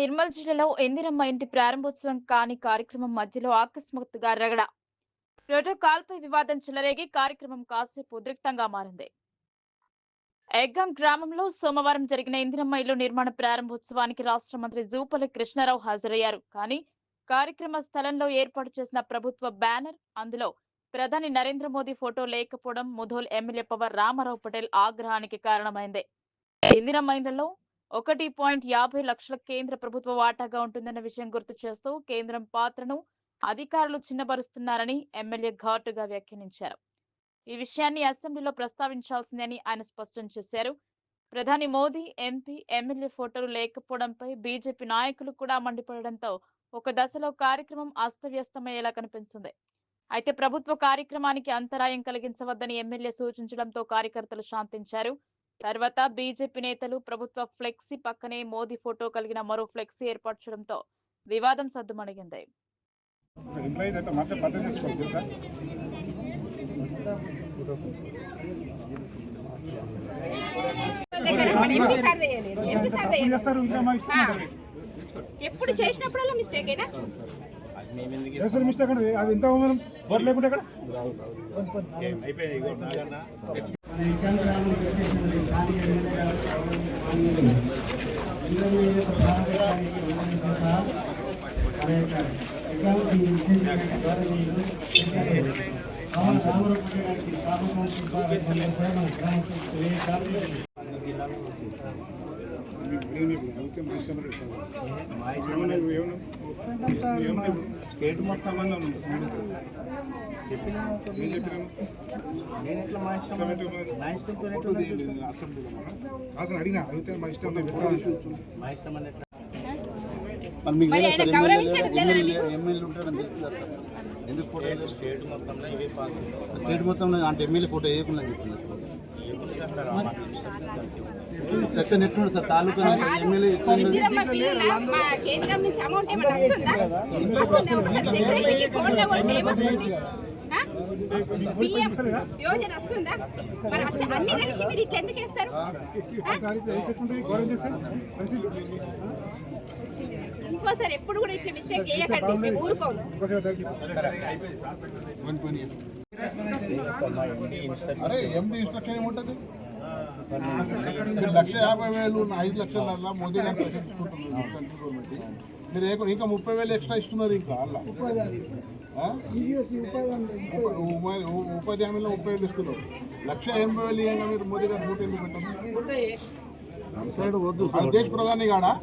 నిర్మల్ జిల్లాలో ఇందిరమ్మ ఇంటి ప్రారంభోత్సవం కాని కార్యక్రమం మధ్యలో ఆకస్మాత్తుగా రగడ ప్రోటోకాల్పై వివాదం చెలరేగి కార్యక్రమం కాసేపు ఉద్రిక్తంగా మారింది. ఎగ్గం గ్రామంలో సోమవారం జరిగిన ఇందిరమ్మ ఇల్లు నిర్మాణ ప్రారంభోత్సవానికి రాష్ట్ర మంత్రి జూపల్లి కృష్ణారావు హాజరయ్యారు. కానీ కార్యక్రమ స్థలంలో ఏర్పాటు చేసిన ప్రభుత్వ బ్యానర్ అందులో ప్రధాని నరేంద్ర మోదీ ఫోటో లేకపోవడం ముధోల్ ఎమ్మెల్యే పవర్ రామారావు పటేల్ ఆగ్రహానికి కారణమైంది. ఇందిరమ్మ ఇళ్లలో 1.50 లక్షల కేంద్ర ప్రభుత్వ వాటాగా ఉంటుందన్న విషయం గుర్తు చేస్తూ కేంద్రం పాత్రను అధికారులు చిన్నబరుస్తున్నారని ఎమ్మెల్యే ఘాటుగా వ్యాఖ్యానించారు. ఈ విషయాన్ని అసెంబ్లీలో ప్రస్తావించాల్సిందని ఆయన స్పష్టం చేశారు. ప్రధాని మోదీ, ఎంపీ, ఎమ్మెల్యే ఫోటోలు లేకపోవడంపై బీజేపీ నాయకులు కూడా మండిపడడంతో ఒక దశలో కార్యక్రమం అస్తవ్యస్తమయ్యేలా కనిపించింది. అయితే ప్రభుత్వ కార్యక్రమానికి అంతరాయం కలిగించవద్దని ఎమ్మెల్యే సూచించడంతో కార్యకర్తలు శాంతించారు. తర్వాత బీజేపీ నేతలు ప్రభుత్వ ఫ్లెక్సీ పక్కనే మోదీ ఫోటో కలిగిన మరో ఫ్లెక్సీ ఏర్పాటు చేయడంతో వివాదం సద్దుమణిగింది. ఎప్పుడు చేసినప్పుడల్లా మిస్టేకేనా? మిస్టేక్ అది ఎంత బోర్డు లేకుంటే ఇక్కడ స్టేట్ మొత్తం అడిగినా అడిగితే మా ఇష్టం ఎమ్మెల్యే ఉంటాడని తెలుసు కదా సార్. ఎందుకు ఫోటో స్టేట్ మొత్తంలో అంటే ఎమ్మెల్యే ఫోటో వేయకుండా చెప్తున్నారు. సెక్షన్ ఎట్లుంది సార్? తాలూకా ఎమ్మెల్యే ఇంకోసారి ఎప్పుడు కూడా ఇట్లా మిస్టేక్ చేయకండి. ఊరుకోండి. అరే ఎండి ఇన్స్ట్రక్షన్ ఏముంటుంది? 1,50,000 5 లక్షల మోదీ గారు ప్రకటించుకుంటున్నారు. మీరు ఇంకా 30,000 ఎక్స్ట్రా ఇస్తున్నారు. ఇంకా అలా ఉపాధి హామీలో 30,000 ఇస్తున్నారు. 1,80,000 ఇవ్వంగా మీరు మోదీ గారు ఓటు ఎందుకు పెట్టండి? దేశ ప్రధాని కాడా?